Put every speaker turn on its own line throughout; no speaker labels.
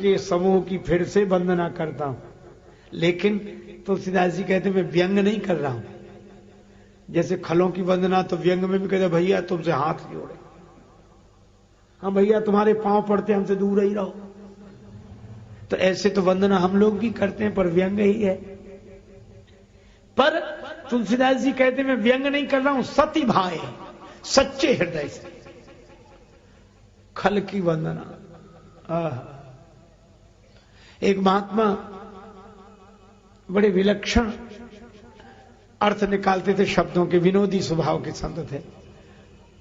के समूह की फिर से वंदना करता हूं, लेकिन तुलसीदास जी कहते मैं व्यंग नहीं कर रहा हूं। जैसे खलों की वंदना तो व्यंग में भी कहते भैया तुमसे हाथ जोड़े, हाँ भैया तुम्हारे पांव पड़ते हमसे दूर ही रहो। तो ऐसे तो वंदना हम लोग भी करते हैं, पर व्यंग ही है। पर तुलसीदास जी कहते मैं व्यंग नहीं कर रहा हूं, सती भाए सच्चे हृदय से खल की वंदना। एक महात्मा बड़े विलक्षण अर्थ निकालते थे शब्दों के, विनोदी स्वभाव के संत थे।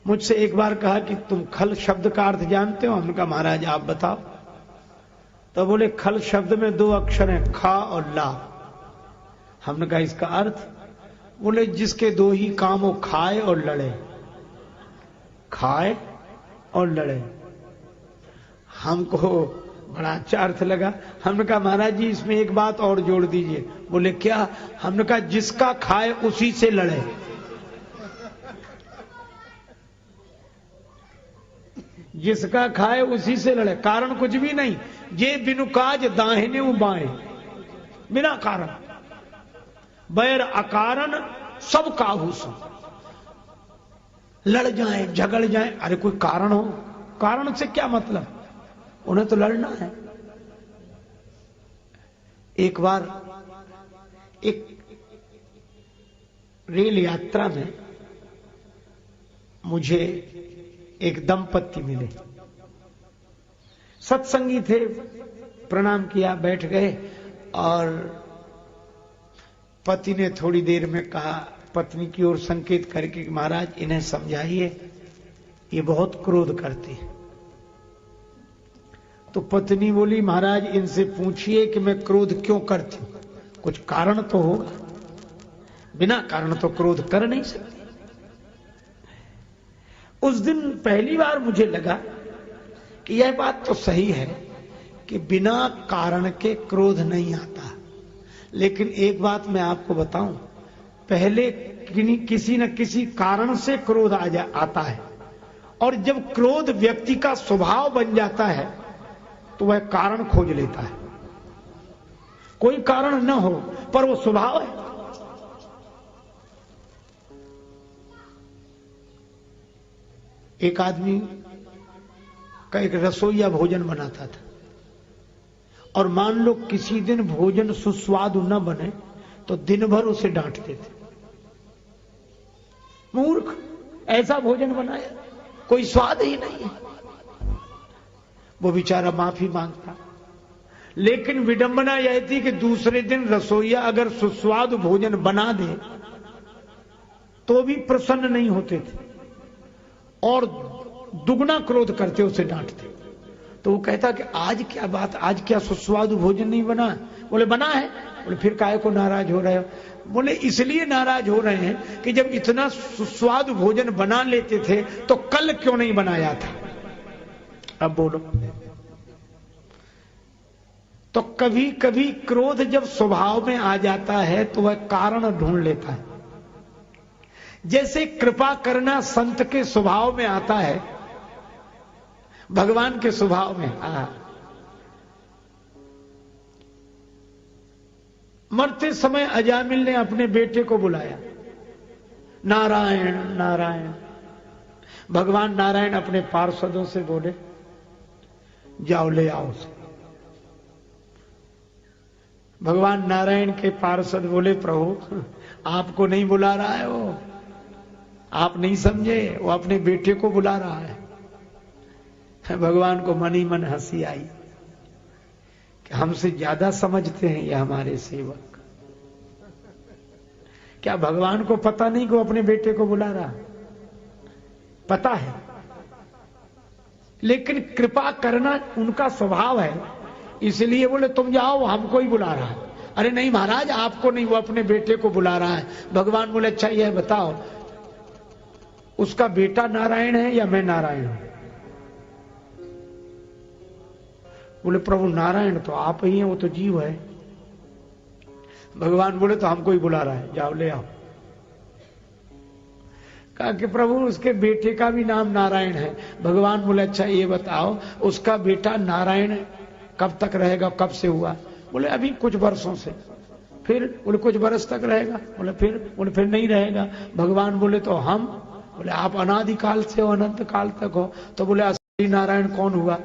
मुझसे एक बार कहा कि तुम खल शब्द का अर्थ जानते हो? हमने कहा महाराज आप बताओ। तो बोले खल शब्द में 2 अक्षर हैं, खा और ला। हमने कहा इसका अर्थ? बोले जिसके 2 ही काम हो, खाए और लड़े, खाए और लड़े। हमको बड़ा अच्छा अर्थ लगा। हमने कहा महाराज जी इसमें एक बात और जोड़ दीजिए। बोले क्या? हमने कहा जिसका खाए उसी से लड़े। जिसका खाए उसी से लड़े, कारण कुछ भी नहीं। ये बिनु काज दाहिने बाएं, बिना कारण बैर अकारण सब काहू सो। लड़ जाए झगड़ जाए, अरे कोई कारण हो, कारण से क्या मतलब, उन्हें तो लड़ना है। एक बार एक रेल यात्रा में मुझे एक दंपत्ति मिले, सत्संगी थे, प्रणाम किया, बैठ गए। और पति ने थोड़ी देर में कहा, पत्नी की ओर संकेत करके, महाराज इन्हें समझाइए, ये बहुत क्रोध करते हैं। तो पत्नी बोली महाराज इनसे पूछिए कि मैं क्रोध क्यों करती हूं, कुछ कारण तो होगा, बिना कारण तो क्रोध कर नहीं सकती। उस दिन पहली बार मुझे लगा कि यह बात तो सही है कि बिना कारण के क्रोध नहीं आता। लेकिन एक बात मैं आपको बताऊं, पहले किसी न किसी कारण से क्रोध आता है, और जब क्रोध व्यक्ति का स्वभाव बन जाता है तो वह कारण खोज लेता है। कोई कारण न हो पर वो स्वभाव है। एक आदमी का एक रसोईया भोजन बनाता था, और मान लो किसी दिन भोजन सुस्वादु न बने तो दिन भर उसे डांटते थे, मूर्ख ऐसा भोजन बनाया, कोई स्वाद ही नहीं है। वो बेचारा माफी मांगता, लेकिन विडंबना यह थी कि दूसरे दिन रसोईया अगर सुस्वादु भोजन बना दे तो भी प्रसन्न नहीं होते थे, और दुगना क्रोध करते, उसे डांटते। तो वो कहता कि आज क्या बात, आज क्या सुस्वादु भोजन नहीं बना? बोले बना है। बोले फिर काहे को नाराज हो रहे हो? बोले इसलिए नाराज हो रहे हैं कि जब इतना सुस्वादु भोजन बना लेते थे तो कल क्यों नहीं बनाया था? अब बोलो। तो कभी कभी क्रोध जब स्वभाव में आ जाता है तो वह कारण ढूंढ लेता है। जैसे कृपा करना संत के स्वभाव में आता है, भगवान के स्वभाव में। मरते समय अजामिल ने अपने बेटे को बुलाया, नारायण नारायण। भगवान नारायण अपने पार्षदों से बोले जाओ ले आओ उसे। भगवान नारायण के पार्षद बोले प्रभु आपको नहीं बुला रहा है, वो आप नहीं समझे, वो अपने बेटे को बुला रहा है। भगवान को मन ही मन हंसी आई कि हमसे ज्यादा समझते हैं ये हमारे सेवक। क्या भगवान को पता नहीं कि वो अपने बेटे को बुला रहा? पता है, लेकिन कृपा करना उनका स्वभाव है, इसलिए बोले तुम जाओ, हमको ही बुला रहा है। अरे नहीं महाराज आपको नहीं, वो अपने बेटे को बुला रहा है। भगवान बोले अच्छा यह बताओ उसका बेटा नारायण है या मैं नारायण हूं? बोले प्रभु नारायण तो आप ही हैं, वो तो जीव है। भगवान बोले तो हमको ही बुला रहा है, जाओ ले आओ। कहा कि प्रभु उसके बेटे का भी नाम नारायण है। भगवान बोले अच्छा ये बताओ उसका बेटा नारायण कब तक रहेगा, कब से हुआ? बोले अभी कुछ वर्षों से। फिर बोले कुछ बरस तक रहेगा? बोले फिर नहीं रहेगा। भगवान बोले तो हम? बोले आप अनादिकाल से हो, अनंत काल तक हो। तो बोले असली नारायण कौन हुआ?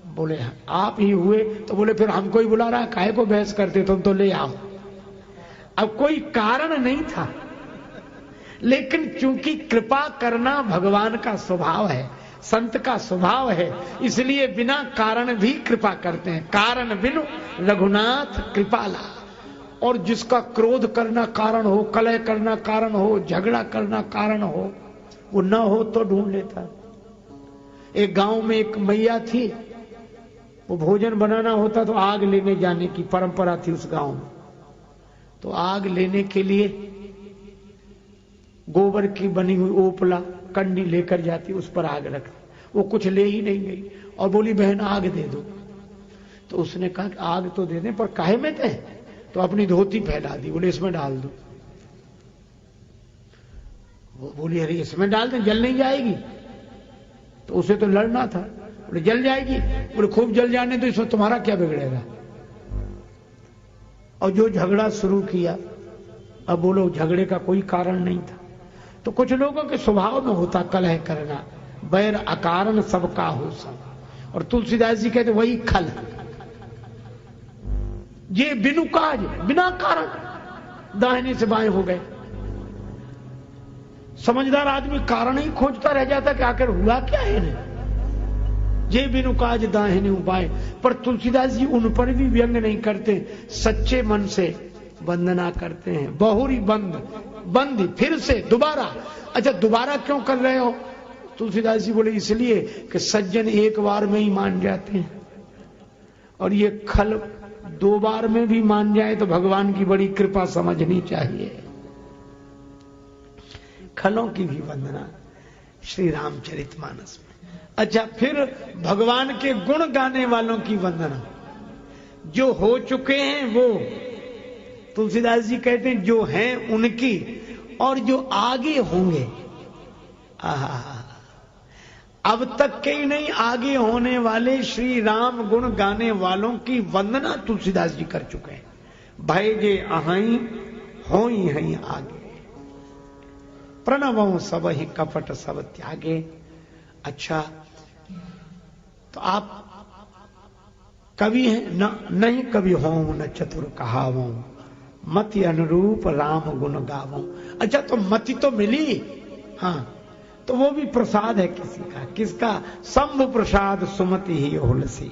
बोले आप ही हुए। तो बोले फिर हमको ही बुला रहा है, काहे को बहस करते, तुम तो ले आओ। अब कोई कारण नहीं था, लेकिन चूंकि कृपा करना भगवान का स्वभाव है, संत का स्वभाव है, इसलिए बिना कारण भी कृपा करते हैं। कारण बिनु रघुनाथ कृपाला। और जिसका क्रोध करना कारण हो, कलह करना कारण हो, झगड़ा करना कारण हो, वो न हो तो ढूंढ लेता। एक गांव में एक मैया थी, वो भोजन बनाना होता तो आग लेने जाने की परंपरा थी उस गांव में। तो आग लेने के लिए गोबर की बनी हुई ओपला कंडी लेकर जाती, उस पर आग रखती। वो कुछ ले ही नहीं गई और बोली बहन आग दे दो। तो उसने कहा कि आग तो दे दें, पर काहे में दे? तो अपनी धोती फैला दी, बोले इसमें डाल दो। वो बोली अरे इसमें डाल दें, जल नहीं जाएगी? तो उसे तो लड़ना था। बोले जल जाएगी। बोले खूब जल जाने तो इसमें तुम्हारा क्या बिगड़ेगा? और जो झगड़ा शुरू किया, अब बोलो झगड़े का कोई कारण नहीं था। तो कुछ लोगों के स्वभाव में होता कलह करना, बैर अकारण सबका हो सब। और तुलसीदास जी कहते वही खल, ये बिनु काज, बिना कारण दाहिने से बाएं हो गए। समझदार आदमी कारण ही खोजता रह जाता कि आखिर हुआ क्या है ने? जे बिनु काज दाहिने बाएं। पर तुलसीदास जी उन पर भी व्यंग नहीं करते, सच्चे मन से वंदना करते हैं। बहुरी बंदी फिर से दोबारा। अच्छा दोबारा क्यों कर रहे हो? तुलसीदास जी बोले इसलिए कि सज्जन एक बार में ही मान जाते हैं, और ये खल 2 बार में भी मान जाए तो भगवान की बड़ी कृपा समझनी चाहिए। खलों की भी वंदना श्री रामचरितमानस में। अच्छा फिर भगवान के गुण गाने वालों की वंदना। जो हो चुके हैं वो, तुलसीदास जी कहते हैं जो हैं उनकी, और जो आगे होंगे। अब तक के ही नहीं, आगे होने वाले श्री राम गुण गाने वालों की वंदना तुलसीदास जी कर चुके हैं। भय जे अहाई हो ही आगे, प्रणवों सब ही कपट सब त्यागे। अच्छा तो आप कवि हैं न? नहीं कवि हो न चतुर कहावो, मति अनुरूप राम गुण गावो। अच्छा तो मति तो मिली, हाँ, तो वो भी प्रसाद है किसी का। किसका? शंभु प्रसाद सुमति ही होलसी।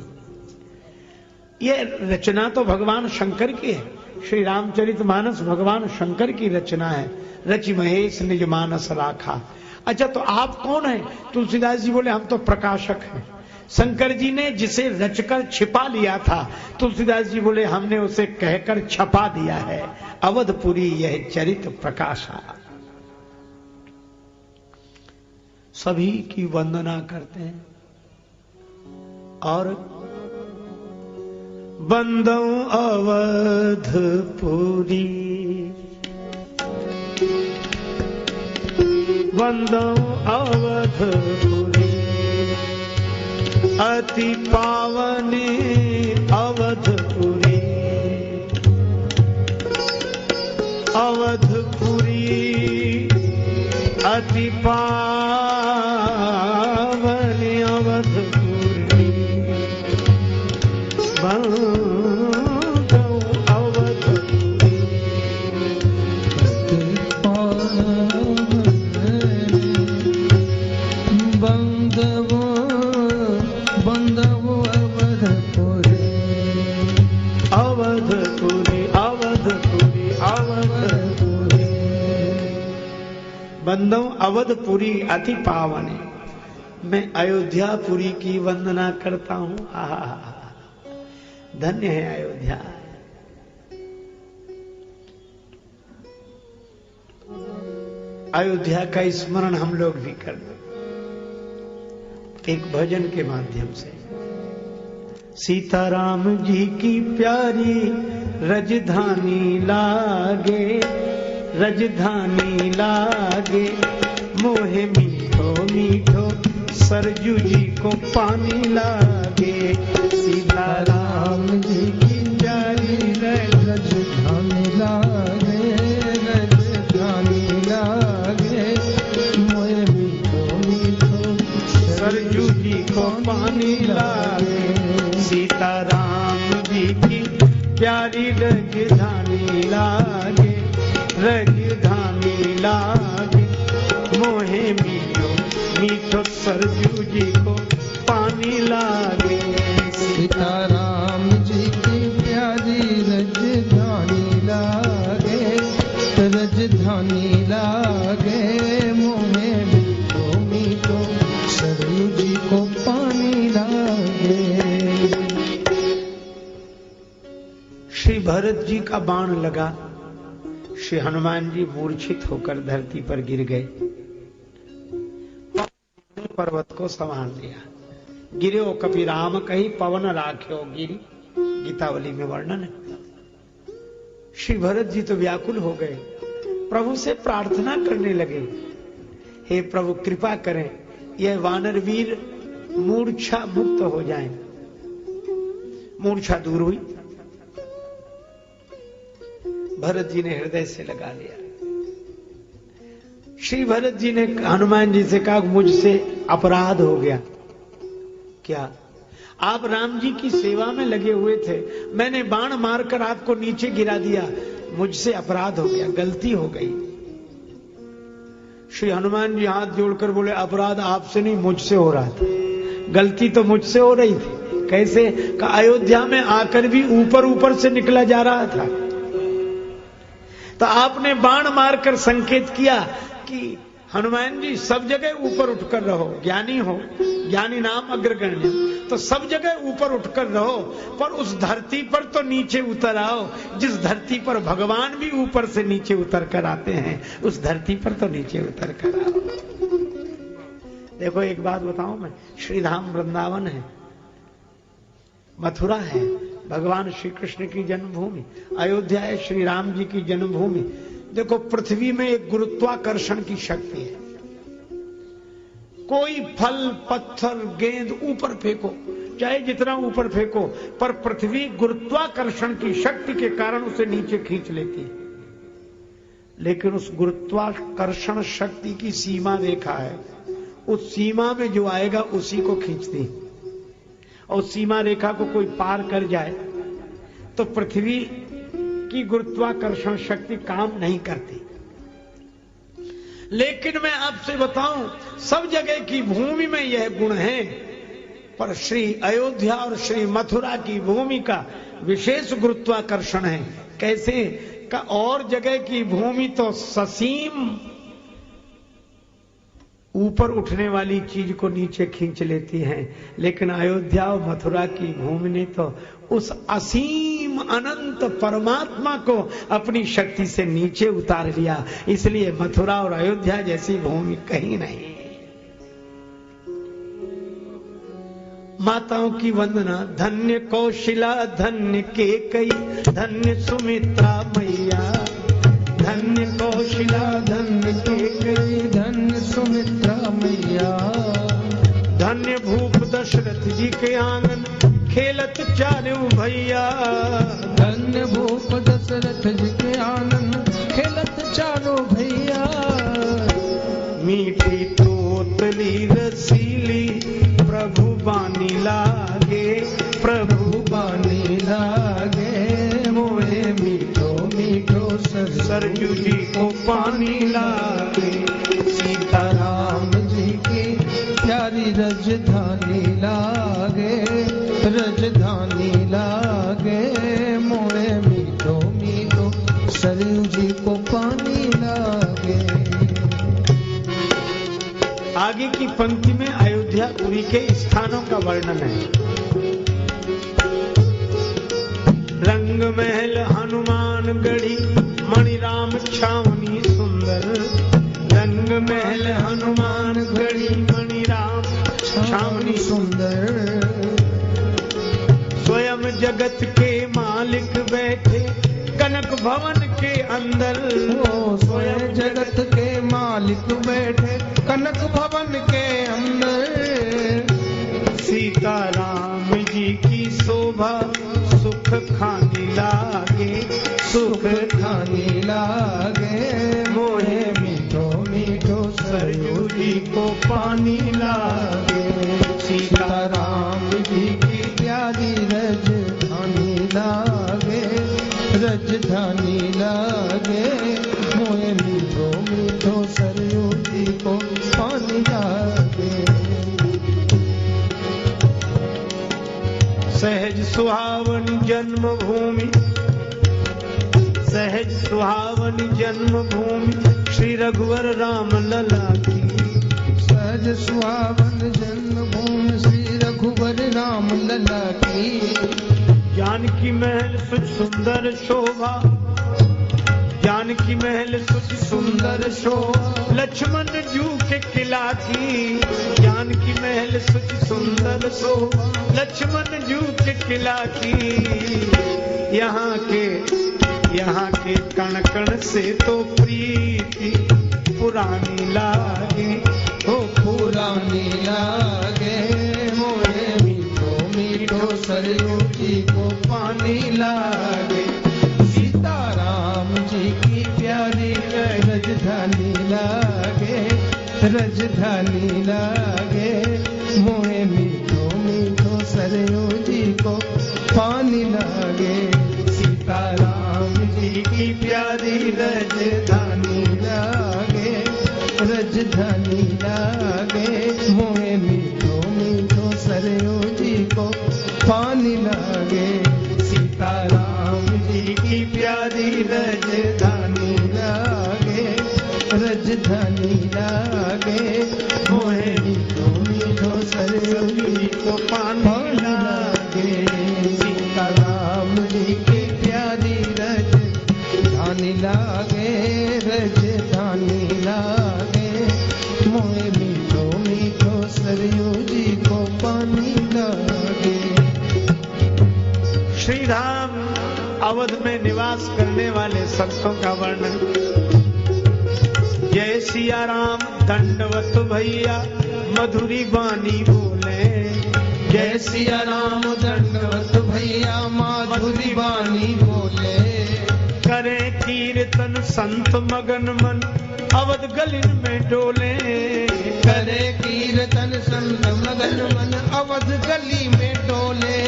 ये रचना तो भगवान शंकर की है। श्री रामचरितमानस भगवान शंकर की रचना है। रचि महेश निज मानस राखा। अच्छा तो आप कौन हैं? तुलसीदास जी बोले हम तो प्रकाशक हैं। शंकर जी ने जिसे रचकर छिपा लिया था, तुलसीदास जी बोले हमने उसे कहकर छपा दिया है। अवधपुरी यह चरित प्रकाशा। सभी की वंदना करते हैं। और बंदौ अवधपुरी, बंदौ अवधपुरी, अति पावनी अवधपुरी, अवधपुरी अति पावनी अवधपुरी, बंदौ अवधपुरी, बंदौ अवधपुरी अति पावने। मैं अयोध्यापुरी की वंदना करता हूं। धन्य है अयोध्या। अयोध्या का स्मरण हम लोग भी कर लो एक भजन के माध्यम से। सीताराम जी की प्यारी रजधानी लागे, रजधानी लागे, मोहे मीठो मीठो सरजू जी को पानी लागे। सीताराम सीताराम जी की प्यारी राजधानी लागे, राजधानी लागे, मोहे मीठो मीठो सरजू जी को पानी लागे।
सीताराम जी की प्यारी राजधानी लागे, राजधानी लागे, मोहे मीठो मीठो सरयू जी को पानी लागे।
श्री भरत जी का बाण लगा, श्री हनुमान जी मूर्छित होकर धरती पर गिर गए। पर्वत को संभाल लिया। गिरो कपि राम कही पवन राख्यो गिरी, गीतावली में वर्णन है। श्री भरत जी तो व्याकुल हो गए, प्रभु से प्रार्थना करने लगे, हे प्रभु कृपा करें, यह वानर वीर मूर्छा मुक्त हो जाएं। मूर्छा दूर हुई, भरत जी ने हृदय से लगा लिया। श्री भरत जी ने हनुमान जी से कहा, मुझसे अपराध हो गया। क्या? आप राम जी की सेवा में लगे हुए थे, मैंने बाण मारकर आपको नीचे गिरा दिया, मुझसे अपराध हो गया, गलती हो गई। श्री हनुमान जी हाथ जोड़कर बोले, अपराध आपसे नहीं मुझसे हो रहा था, गलती तो मुझसे हो रही थी। कैसे? कि अयोध्या में आकर भी ऊपर ऊपर से निकला जा रहा था, तो आपने बाण मारकर संकेत किया कि हनुमान जी सब जगह ऊपर उठकर रहो, ज्ञानी हो, ज्ञानी नाम अग्रगण्य, तो सब जगह ऊपर उठकर रहो, पर उस धरती पर तो नीचे उतर आओ, जिस धरती पर भगवान भी ऊपर से नीचे उतर कर आते हैं, उस धरती पर तो नीचे उतर कर आओ। देखो एक बात बताऊं मैं, श्रीधाम वृंदावन है, मथुरा है भगवान श्री कृष्ण की जन्मभूमि, अयोध्या है श्री राम जी की जन्मभूमि। देखो पृथ्वी में एक गुरुत्वाकर्षण की शक्ति है, कोई फल पत्थर गेंद ऊपर फेंको, चाहे जितना ऊपर फेंको, पर पृथ्वी गुरुत्वाकर्षण की शक्ति के कारण उसे नीचे खींच लेती है। लेकिन उस गुरुत्वाकर्षण शक्ति की सीमा रेखा है, उस सीमा में जो आएगा उसी को खींचती, और सीमा रेखा को कोई पार कर जाए तो पृथ्वी की गुरुत्वाकर्षण शक्ति काम नहीं करती। लेकिन मैं आपसे बताऊं, सब जगह की भूमि में यह गुण है, पर श्री अयोध्या और श्री मथुरा की भूमि का विशेष गुरुत्वाकर्षण है। कैसे? का और जगह की भूमि तो ससीम ऊपर उठने वाली चीज को नीचे खींच लेती हैं, लेकिन अयोध्या और मथुरा की भूमि ने तो उस असीम अनंत परमात्मा को अपनी शक्ति से नीचे उतार लिया। इसलिए मथुरा और अयोध्या जैसी भूमि कहीं नहीं। माताओं की वंदना, धन्य कौशिला धन्य केकई धन्य सुमित्रा मैया, धन्य कौशिला धन्य केकई धन्य सुमित्रा मैया, धन्य भूप दशरथ जी के आंगन खेलत चारों भैया,
धन्य भूप दशरथ जी के आंगन खेलत चारों भैया,
मीठी तोतली रसीली प्रभु बानी लागे, प्रभु बानी लागे, मोहे मीठो मीठो सरयू जी को पानी लागे।
सीताराम जी की प्यारी राजधानी लागे, राजधानी लागे, मोहे मीठो मीठो सरयू जी को पानी लागे।
आगे की पंक्ति में अयोध्यापुरी के स्थानों का वर्णन है। रंग महल हनुमान गढ़ी मणि राम छावनी सुंदर, रंग महल हनुमान गढ़ी मणि राम छावनी सुंदर, स्वयं जगत के मालिक बैठे कनक भवन के अंदर,
वो स्वयं जगत के मालिक बैठे कनक भवन के अंदर,
सीताराम जी की शोभा सुख खानी लागे,
सुख खानी लागे, मोहे मीठो मीठो सरयू जी को पानी लागे। सीताराम जी की प्यारी रजधानी लागे, रजधानी लागे, मोहे मीठो मीठो सरयू जी को पानी लागे।
सहज सुहावन जन्मभूमि, सहज सुहावन जन्मभूमि श्री रघुवर राम लला की।
सहज सुहावन जन्मभूमि श्री रघुवर राम लला की।
जानकी महल सुच सुंदर शोभा, जानकी महल सुच सुंदर शोभा लक्ष्मण जू के किला की। जानकी महल सुच सुंदर शोभा लक्ष्मण जू के किला की। यहाँ के कण कण से तो प्रीति पुरानी लागे,
हो पुरानी लागे, मोहे मीठो मीठो सरयू जी को पानी लागे। सीताराम जी की प्यारी रजधानी लागे, रजधानी लागे, मोहे मीठो मीठो सरयू जी को पानी लागे। सीताराम जी की प्यारी रजधानी लागे, रजधानी लागे, मोहे मीठो मीठो सरयू जी को पानी लागे। सीताराम जी की प्यारी रजधानी लागे, रजधानी लागे, मोहे मीठो मीठो सरयू जी को पानी लागे। सीताराम जी की प्यारी रजधानी लागे, रजधानी लागे, मोहे मीठो मीठो सरयू जी को पानी लागे।
श्री राम अवध में निवास करने वाले संतों का वर्णन। जय सिया राम दंडवत भैया मधुरी वाणी बोले।
जय सिया राम दंडवत भैया माधुरी वाणी बोले।
करे कीर्तन संत मगन मन अवध गलिन में डोले।
करे कीर्तन संत मगन मन अवध गली में डोले।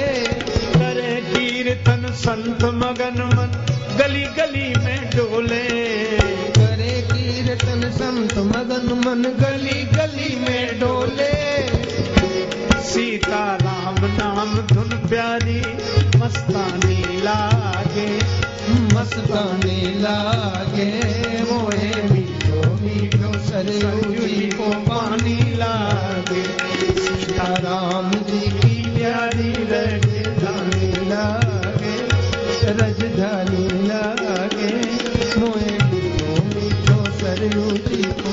करे कीर्तन संत मगन मन गली गली में डोले।
करे कीर्तन संत मगन मन गली गली में डोले।
सीता राम नाम धुन प्यारी मस्तानी लागे,
मस्तानी लागे, मोहे मीठो मीठो सरयू जी को पानी लागे। सीताराम जी की प्यारी रजधानी लागे, रजधानी लागे, मोहे मीठो मीठो सरयू जी को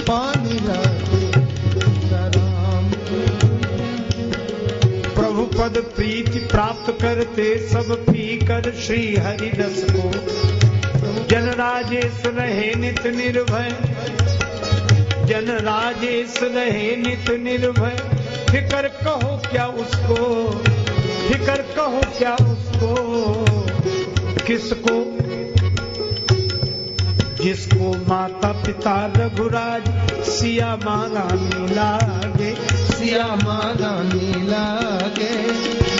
पानी लागे। सीताराम
प्रभु पद प्रीति प्राप्त करते सब पीकर श्री हरिदस को। जन राजेश रहे नित निर्भय, जन राजेश रहे नित निर्भय। फिकर कहो क्या उसको, फिकर कहो क्या उसको। किसको? जिसको माता पिता रघुराज सिया माँ रानी लागे।
सिया माँ रानी लागे,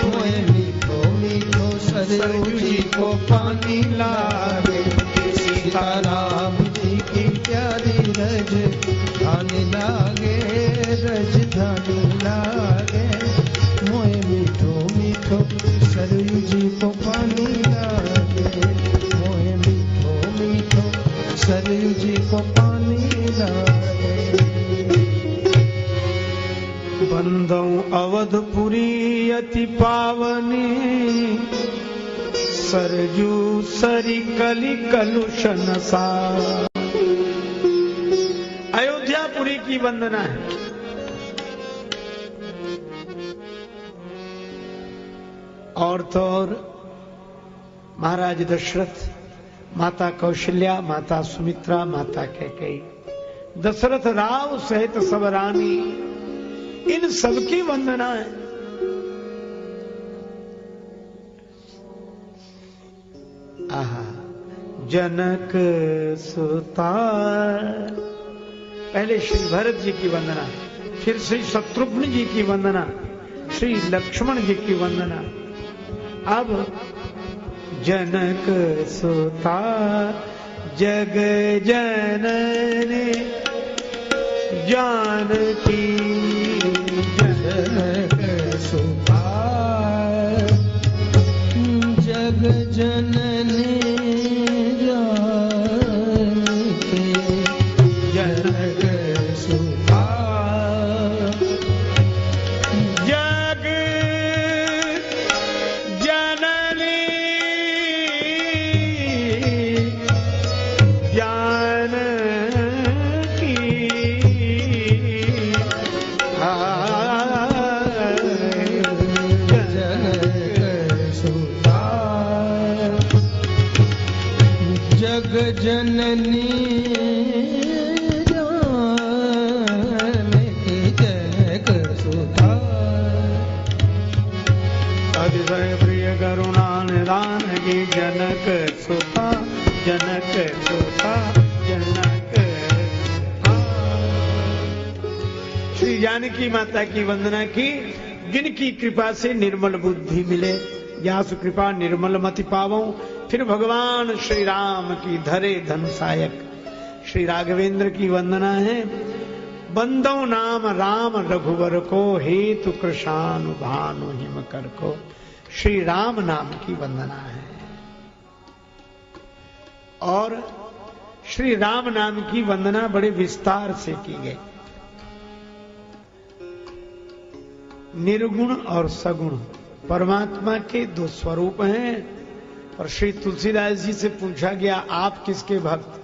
मोहे मीठो मीठो सरयू जी को पानी लागे। सीताराम जी की प्यारी रजधानी लागे, रजधानी लागे, मोहे मीठो मीठो सरयू जी को पानी लागे। मोहे मीठो मीठो सरयू जी को पानी लागे।
बंदौ अवधपुरी अति पावनी, सरजू सरी कली कलुषण सा। अयोध्यापुरी की वंदना है। और तो और महाराज दशरथ, माता कौशल्या, माता सुमित्रा, माता कैकेयी, दशरथ राव सहित सब रानी, इन सबकी वंदना है। आहा, जनक सुता। पहले श्री भरत जी की वंदना, फिर श्री शत्रुघ्न जी की वंदना, श्री लक्ष्मण जी की वंदना, अब जनक सुता जग जननी जानकी,
जनक सुता जग जननी जानकी, जनक सुता
जग जननी जानकी,
जग जननी जानकी जनक सुता,
अतिशय प्रिय करुणा निदान की जनक सुता, जनक सुता, जनक सुता। श्री जानकी माता की वंदना की, जिनकी कृपा से निर्मल बुद्धि मिले, यासु कृपा निर्मल मति पावो। फिर भगवान श्री राम की धरे धन सायक श्री राघवेंद्र की वंदना है। बंदो नाम राम रघुवर को, हेतु कृशानु भानु हिम कर को। श्री राम नाम की वंदना है। और श्री राम नाम की वंदना बड़े विस्तार से की गई। निर्गुण और सगुण परमात्मा के दो स्वरूप हैं। और श्री तुलसीदास जी से पूछा गया, आप किसके भक्त,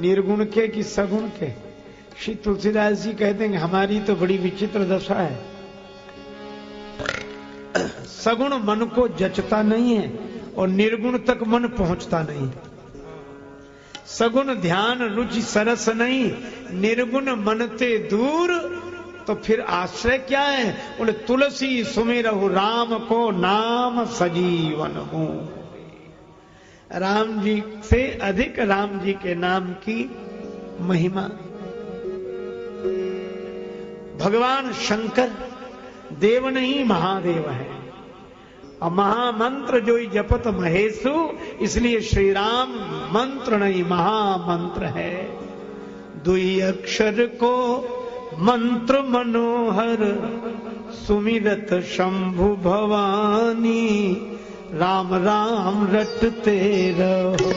निर्गुण के कि सगुण के? श्री तुलसीदास जी कहते हैं, हमारी तो बड़ी विचित्र दशा है। सगुण मन को जचता नहीं है और निर्गुण तक मन पहुंचता नहीं। सगुण ध्यान रुचि सरस नहीं, निर्गुण मनते दूर। तो फिर आश्रय क्या है? बोले तुलसी सुमिरहु राम को, नाम सजीवन हो। राम जी से अधिक राम जी के नाम की महिमा। भगवान शंकर देव नहीं महादेव है। और महामंत्र जो जपत महेशु, इसलिए श्री राम मंत्र नहीं महामंत्र है। दुई अक्षर को मंत्र मनोहर, सुमिरत शंभु भवानी। राम राम रटते रहो,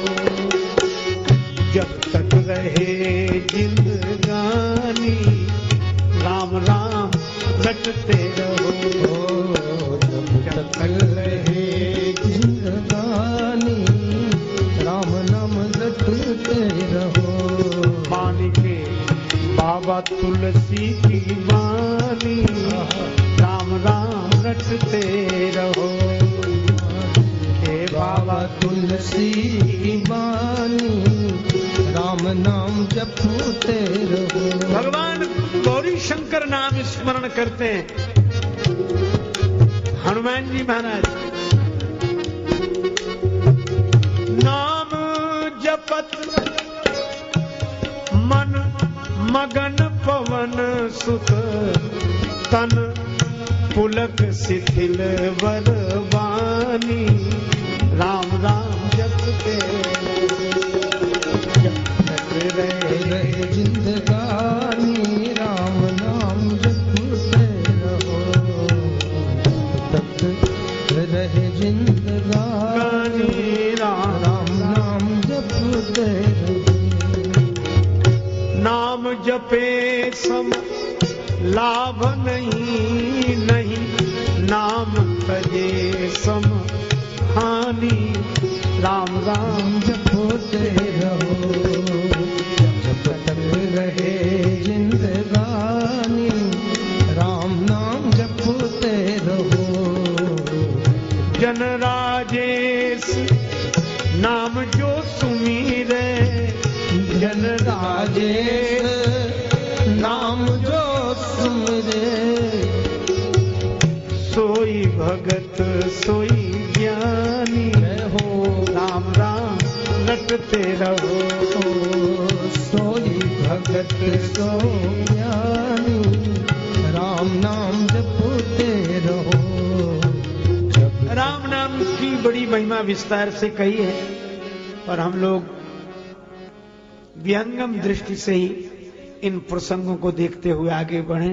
जब तक रहे जिंदगानी। राम राम रटते रहो, जब तक रहे
जिंदगानी। राम नाम रटते रहो,
मान के बाबा तुलसी की वाणी। राम राम रटते रहो, हे बाबा
तुलसी की वाणी। राम नाम जपते रहो।
भगवान गौरी शंकर नाम स्मरण करते हैं। हनुमान जी महाराज नाम जपत मन मगन पवन सुत। तन पुलक शिथिल वरवानी। राम राम जपते जब तक रहे
जिंदगानी। राम नाम जपते रहो, तब तक रहे जिंदगानी। राम नाम जपते रहो।
नाम जपे सम लाभ नहीं, नहीं नाम तजे सम हानि। राम राम
जपते रहो, जब तक रहे जिंदगानी। राम नाम जपते रहो।
जन राजेश नाम जो सुमीरे। जन
राजेश नाम जो सुमिरे।
सोई भगत सोई ज्ञानी। हो राम राम रटते रहो,
सोई भगत सो ज्ञानी। राम नाम जपते रहो, जब
राम नाम की बड़ी महिमा विस्तार से कही है, पर हम लोग व्यंगम दृष्टि से ही इन प्रसंगों को देखते हुए आगे बढ़े।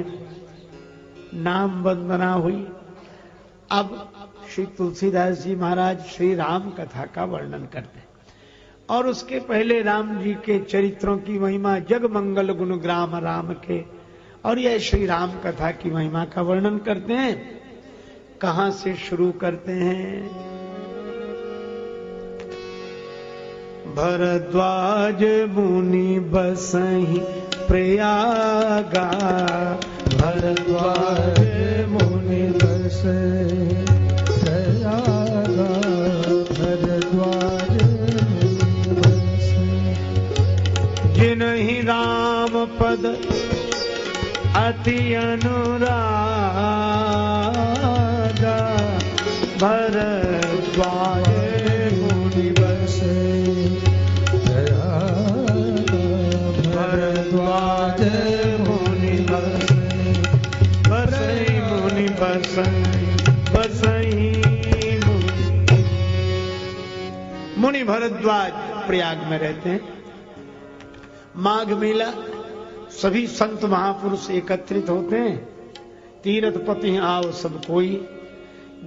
नाम वंदना हुई। अब श्री तुलसीदास जी महाराज श्री राम कथा का वर्णन करते हैं, और उसके पहले राम जी के चरित्रों की महिमा, जग मंगल गुण ग्राम राम के, और यह श्री राम कथा की महिमा का वर्णन करते हैं। कहां से शुरू करते हैं? भरद्वाज मुनि बसहि प्रयागा,
भरद्वाज मुनि बसहि प्रयागा, भरद्वाज मुनि बसहि।
जिनहि राम पद अति अनुरागा, भरद्वाज मुनि बसहि प्रयागा, भरद्वाज मुनि बसहि, बसहि मुनि बसहि, बसहि मुनि भरद्वाज प्रयाग में रहते हैं। माघ मेला, सभी संत महापुरुष एकत्रित होते हैं। तीरथ पति आओ सब कोई,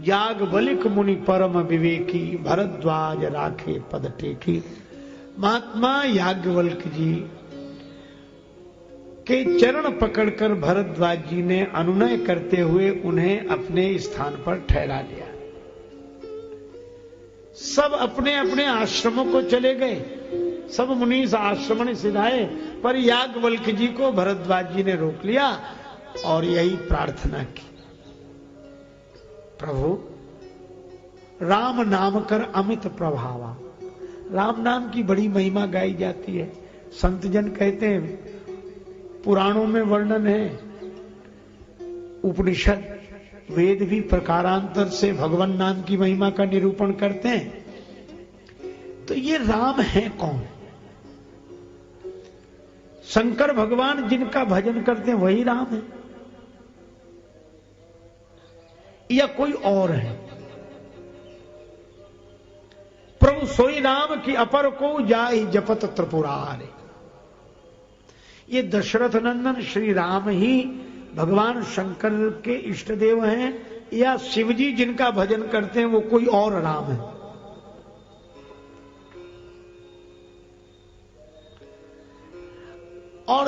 याज्ञवल्क्य मुनि परम विवेकी, भरद्वाज राखे पद टेकी। महात्मा याज्ञवल्क्य जी के चरण पकड़कर भरद्वाज जी ने अनुनय करते हुए उन्हें अपने स्थान पर ठहरा लिया। सब अपने अपने आश्रमों को चले गए, सब मुनीष आश्रमण सिधाए, पर याज्ञवल्क्य जी को भरद्वाज जी ने रोक लिया और यही प्रार्थना की, प्रभु राम नाम कर अमित प्रभावा। राम नाम की बड़ी महिमा गाई जाती है। संत जन कहते हैं, पुराणों में वर्णन है, उपनिषद वेद भी प्रकारांतर से भगवान नाम की महिमा का निरूपण करते हैं। तो ये राम है कौन? शंकर भगवान जिनका भजन करते हैं वही राम है, या कोई और है? प्रभु सोई राम की अपर को जाहि जपत त्रिपुरारे। ये दशरथ नंदन श्री राम ही भगवान शंकर के इष्ट देव हैं, या शिवजी जिनका भजन करते हैं वो कोई और राम है? और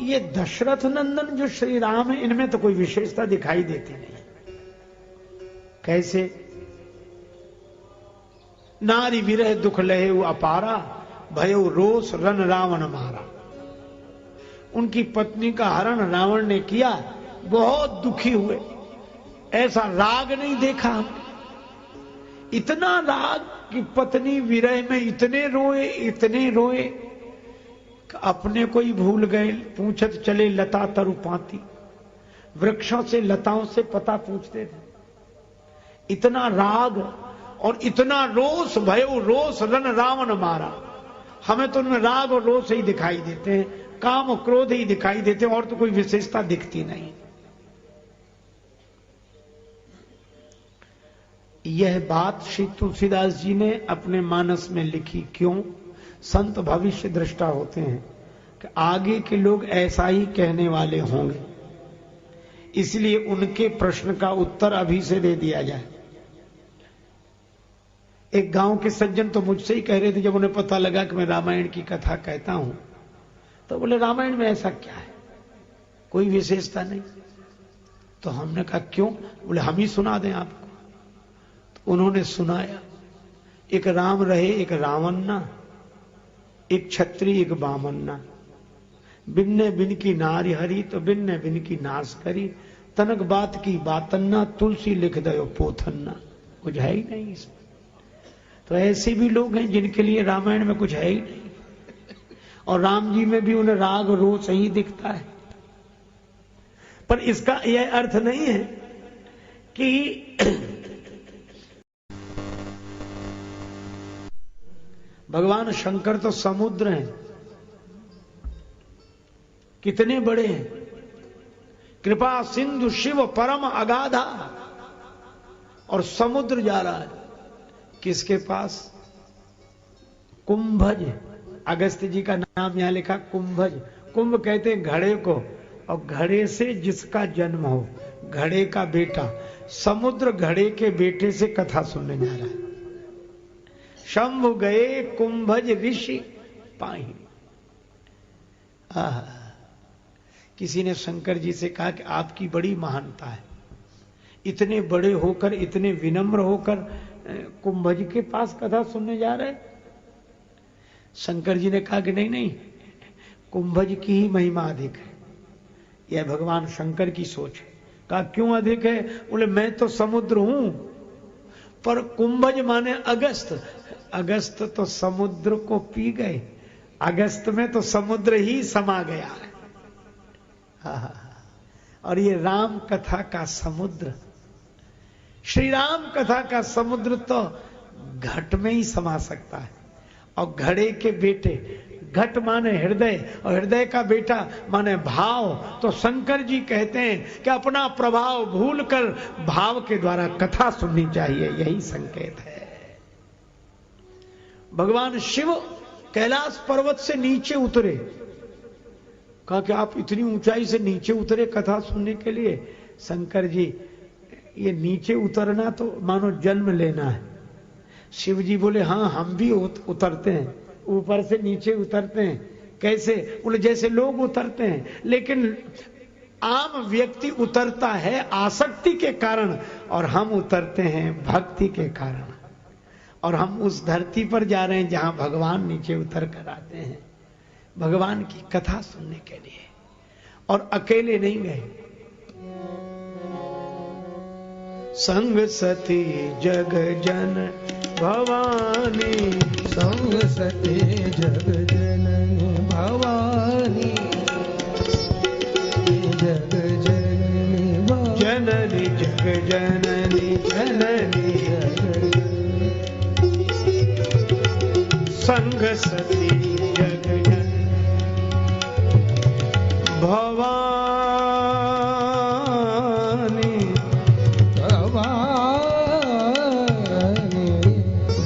ये दशरथ नंदन जो श्री राम है, इनमें तो कोई विशेषता दिखाई देती नहीं। कैसे? नारी विरह दुख लहे अपारा, भयो रोष रन रावण मारा। उनकी पत्नी का हरण रावण ने किया, बहुत दुखी हुए। ऐसा राग नहीं देखा हम। इतना राग कि पत्नी विरह में इतने रोए कि अपने को ही भूल गए। पूछत चले लता तरु पाती, वृक्षों से लताओं से पता पूछते थे। इतना राग और इतना रोष, भयो रोष रन रावण मारा। हमें तो उनमें राग और रोष ही दिखाई देते हैं, काम और क्रोध ही दिखाई देते हैं, और तो कोई विशेषता दिखती नहीं। यह बात श्री तुलसीदास जी ने अपने मानस में लिखी। क्यों? संत भविष्य दृष्टा होते हैं कि आगे के लोग ऐसा ही कहने वाले होंगे, इसलिए उनके प्रश्न का उत्तर अभी से दे दिया जाए। एक गांव के सज्जन तो मुझसे ही कह रहे थे, जब उन्हें पता लगा कि मैं रामायण की कथा कहता हूं, तो बोले रामायण में ऐसा क्या है, कोई विशेषता नहीं। तो हमने कहा क्यों? बोले हम ही सुना दें आपको। तो उन्होंने सुनाया। एक राम रहे एक रावण, एक छत्री एक बामन्ना, बिन्ने बिन की नारी हरी, तो बिन्ने बिन की नाश करी, तनक बात की बातन्ना, तुलसी लिख दो पोथन्ना। कुछ है ही नहीं इसमें। तो ऐसे भी लोग हैं जिनके लिए रामायण में कुछ है ही नहीं, और राम जी में भी उन्हें राग रोष ही दिखता है। पर इसका यह अर्थ नहीं है कि भगवान शंकर तो समुद्र हैं, कितने बड़े हैं। कृपा सिंधु शिव परम अगाधा, और समुद्र जा रहा है किसके पास? कुंभज। अगस्त जी का नाम यहां लिखा कुंभज। कुंभ कहते हैं घड़े को, और घड़े से जिसका जन्म हो, घड़े का बेटा। समुद्र घड़े के बेटे से कथा सुनने जा रहा है। शंभु गए कुंभज ऋषि पाही। किसी ने शंकर जी से कहा कि आपकी बड़ी महानता है, इतने बड़े होकर, इतने विनम्र होकर कुंभज के पास कथा सुनने जा रहे। शंकर जी ने कहा कि नहीं नहीं, कुंभज की ही महिमा अधिक है। यह भगवान शंकर की सोच है। कहा क्यों अधिक है? बोले मैं तो समुद्र हूं, पर कुंभज माने अगस्त। अगस्त तो समुद्र को पी गए, अगस्त में तो समुद्र ही समा गया है। और ये राम कथा का समुद्र, श्री राम कथा का समुद्र तो घट में ही समा सकता है। और घड़े के बेटे, घट माने हृदय, और हृदय का बेटा माने भाव। तो शंकर जी कहते हैं कि अपना प्रभाव भूलकर भाव के द्वारा कथा सुननी चाहिए, यही संकेत है। भगवान शिव कैलाश पर्वत से नीचे उतरे। कहा कि आप इतनी ऊंचाई से नीचे उतरे कथा सुनने के लिए? शंकर जी, ये नीचे उतरना तो मानो जन्म लेना है। शिव जी बोले हाँ, हम भी उतरते हैं, ऊपर से नीचे उतरते हैं। कैसे? बोले जैसे लोग उतरते हैं, लेकिन आम व्यक्ति उतरता है आसक्ति के कारण, और हम उतरते हैं भक्ति के कारण। और हम उस धरती पर जा रहे हैं जहां भगवान नीचे उतर कर आते हैं भगवान की कथा सुनने के लिए, और अकेले नहीं गए। संग सती जग जन भवानी,
संग सती जग जननी भवानी, जग जननी
जननी जग जननी जननी संग सती जग जन भवानी,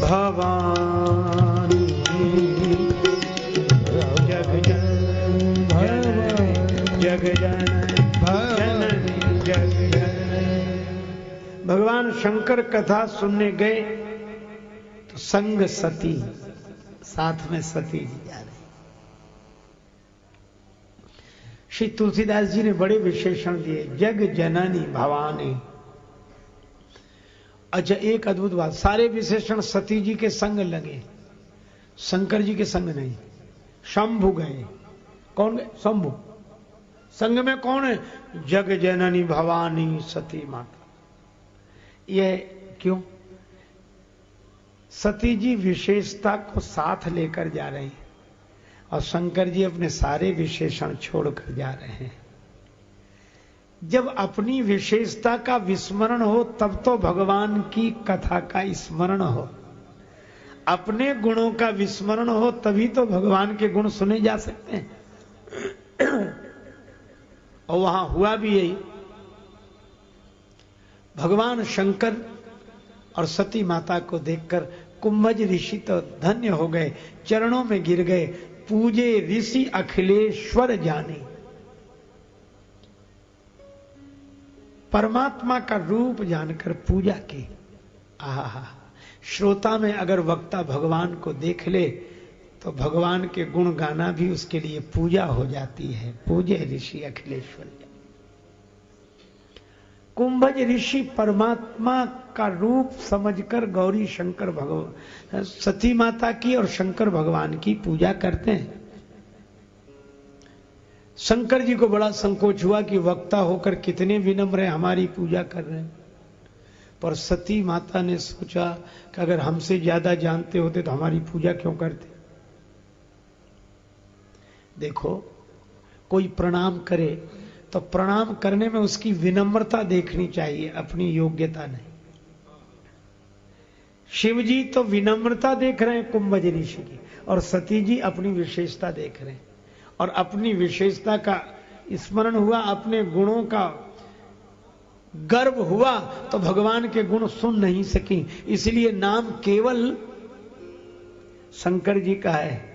भवानी जग जन जग जन जननी जग जन। भगवान शंकर कथा सुनने गए तो संग सती, साथ में सती जी जा रही। श्री तुलसीदास जी ने बड़े विशेषण दिए, जग जननी भवानी। अच्छा, एक अद्भुत बात, सारे विशेषण सती जी के संग लगे, शंकर जी के संग नहीं। शंभु गए, कौन गए? शंभु। संग में कौन है? जग जननी भवानी सती माता। यह क्यों? सती जी विशेषता को साथ लेकर जा रहे हैं, और शंकर जी अपने सारे विशेषण छोड़कर जा रहे हैं। जब अपनी विशेषता का विस्मरण हो तब तो भगवान की कथा का स्मरण हो, अपने गुणों का विस्मरण हो तभी तो भगवान के गुण सुने जा सकते हैं। और वहां हुआ भी यही। भगवान शंकर और सती माता को देखकर कुंभज ऋषि तो धन्य हो गए, चरणों में गिर गए। पूजे ऋषि अखिलेश्वर जाने। परमात्मा का रूप जानकर पूजा की। आहा, श्रोता में अगर वक्ता भगवान को देख ले तो भगवान के गुण गाना भी उसके लिए पूजा हो जाती है। पूजे ऋषि अखिलेश्वर जाने। कुंभज ऋषि परमात्मा का रूप समझकर गौरी शंकर भगवान, सती माता की और शंकर भगवान की पूजा करते हैं। शंकर जी को बड़ा संकोच हुआ कि वक्ता होकर कितने विनम्र हैं, हमारी पूजा कर रहे हैं। पर सती माता ने सोचा कि अगर हमसे ज्यादा जानते होते तो हमारी पूजा क्यों करते। देखो, कोई प्रणाम करे तो प्रणाम करने में उसकी विनम्रता देखनी चाहिए, अपनी योग्यता नहीं। शिव जी तो विनम्रता देख रहे हैं कुंभज ऋषि की, और सती जी अपनी विशेषता देख रहे हैं। और अपनी विशेषता का स्मरण हुआ, अपने गुणों का गर्व हुआ तो भगवान के गुण सुन नहीं सकी, इसलिए नाम केवल शंकर जी का है।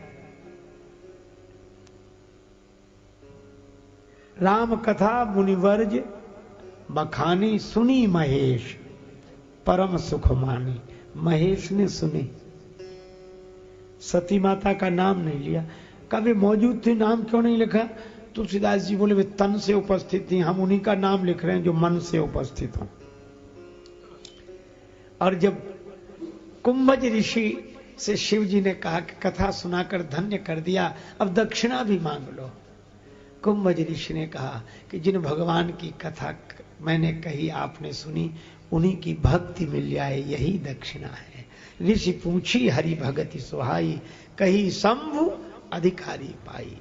राम कथा मुनिवर्ज बखानी, सुनी महेश परम सुख मानी। महेश ने सुनी, सती माता का नाम नहीं लिया। कभी मौजूद थी, नाम क्यों नहीं लिखा? तुलसीदास जी बोले वे तन से उपस्थित थी, हम उन्हीं का नाम लिख रहे हैं जो मन से उपस्थित हो। और जब कुंभज ऋषि से शिव जी ने कहा कि कथा सुनाकर धन्य कर दिया, अब दक्षिणा भी मांग लो। कुंभज ऋषि ने कहा कि जिन भगवान की कथा मैंने कही, आपने सुनी, उन्हीं की भक्ति मिल जाए, यही दक्षिणा है। ऋषि पूछी हरि भगति सुहाई, कही शंभु अधिकारी पाई।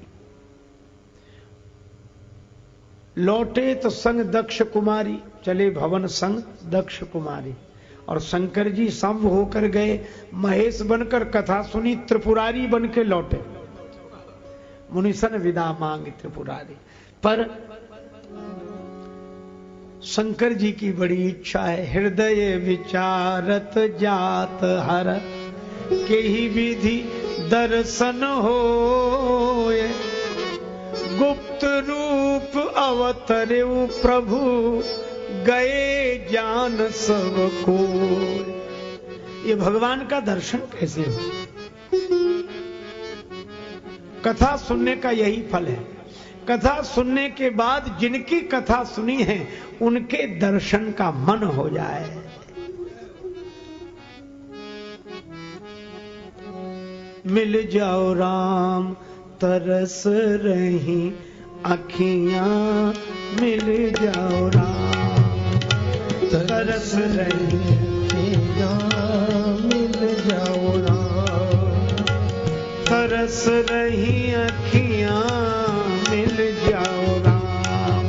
लौटे तो संग दक्ष कुमारी, चले भवन संग दक्ष कुमारी। और शंकर जी शंभु होकर गए, महेश बनकर कथा सुनी, त्रिपुरारी बन के लौटे। मुनिसन विदा मांग त्रिपुरारी। पर शंकर जी की बड़ी इच्छा है, हृदय विचारत जात हर, के ही विधि दर्शन होए। गुप्त रूप अवतरे प्रभु, गए जान सब को। ये भगवान का दर्शन कैसे हो? कथा सुनने का यही फल है। कथा सुनने के बाद जिनकी कथा सुनी है उनके दर्शन का मन हो जाए। मिल जाओ राम तरस रही अखियां, मिल जाओ राम तरस रही अखियां, मिल जाओ राम तरस रही अखियां, मिल जाओ राम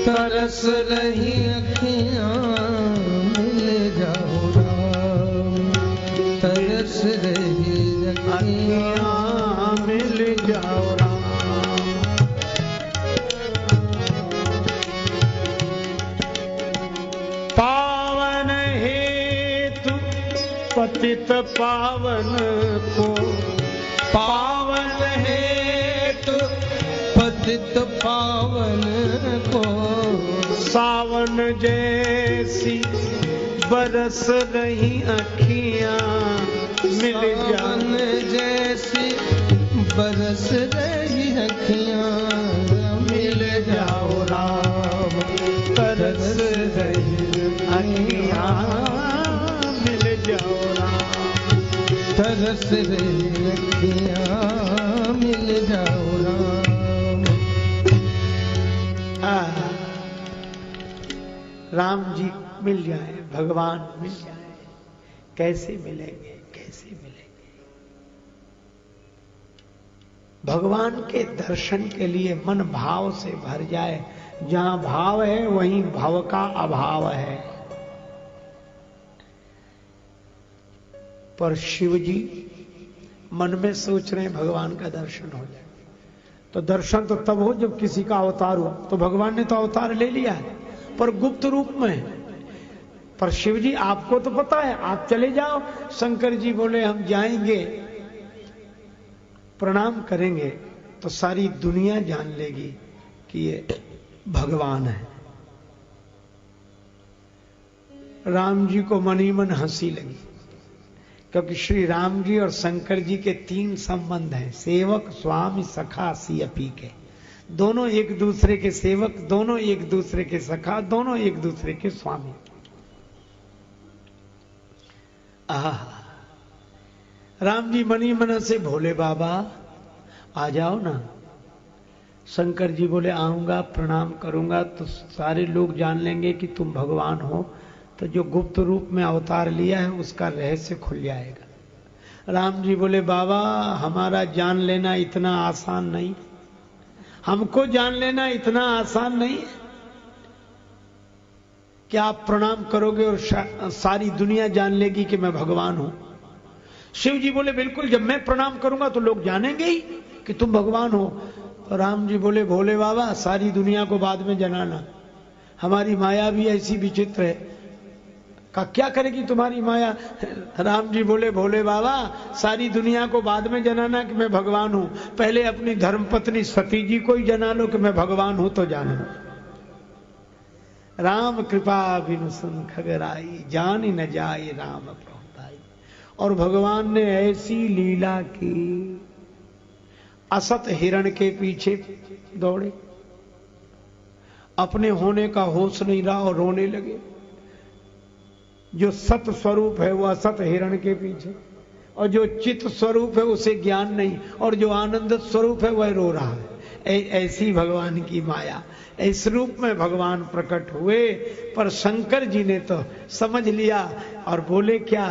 तरस रही अखियां, मिल जाओ राम तरस रही अखियां,
मिल जाओ राम। पावन हेतु पतित पावन को,
पावन हेतु पतित पावन को,
सावन जैसी बरस रही अखियां, मिल
सावन जैसी बरस रही अखियां, मिल जाओ राम
तरस रही अखियां, मिल जाओ राम
तरस रही अखियां, मिल जाओ राम।
राम जी मिल जाए, भगवान मिल जाए, कैसे मिलेंगे, कैसे मिलेंगे? भगवान के दर्शन के लिए मन भाव से भर जाए। जहां भाव है वहीं भव का अभाव है। पर शिव जी मन में सोच रहे हैं भगवान का दर्शन हो जाए। तो दर्शन तो तब हो जब किसी का अवतार हो। तो भगवान ने तो अवतार ले लिया है पर गुप्त रूप में। पर शिव जी आपको तो पता है, आप चले जाओ। शंकर जी बोले हम जाएंगे, प्रणाम करेंगे तो सारी दुनिया जान लेगी कि ये भगवान है। राम जी को मन ही मन हंसी लगी, क्योंकि श्री राम जी और शंकर जी के 3 संबंध हैं, सेवक स्वामी सखा सियपी के। दोनों एक दूसरे के सेवक, दोनों एक दूसरे के सखा, दोनों एक दूसरे के स्वामी। राम जी मनी मन से भोले बाबा आ जाओ ना। शंकर जी बोले आऊंगा, प्रणाम करूंगा तो सारे लोग जान लेंगे कि तुम भगवान हो। तो जो गुप्त रूप में अवतार लिया है उसका रहस्य खुल जाएगा। राम जी बोले बाबा हमारा जान लेना इतना आसान नहीं, हमको जान लेना इतना आसान नहीं है कि आप प्रणाम करोगे और सारी दुनिया जान लेगी कि मैं भगवान हूं। शिव जी बोले बिल्कुल, जब मैं प्रणाम करूंगा तो लोग जानेंगे ही कि तुम भगवान हो। तो राम जी बोले भोले बाबा सारी दुनिया को बाद में जनाना, हमारी माया भी ऐसी विचित्र है। का क्या करेगी तुम्हारी माया? राम जी बोले, भोले बाबा सारी दुनिया को बाद में जनाना कि मैं भगवान हूं, पहले अपनी धर्मपत्नी सती जी को ही जना लो कि मैं भगवान हूं तो जानो। राम कृपा बिनु सुन खगराई, जान न जाए राम प्रभुताई। और भगवान ने ऐसी लीला की, असत हिरण के पीछे दौड़े, अपने होने का होश नहीं रहा और रोने लगे। जो सत स्वरूप है वो असत हिरण के पीछे, और जो चित स्वरूप है उसे ज्ञान नहीं, और जो आनंद स्वरूप है वह रो रहा है। ऐसी भगवान की माया। इस रूप में भगवान प्रकट हुए, पर शंकर जी ने तो समझ लिया और बोले क्या,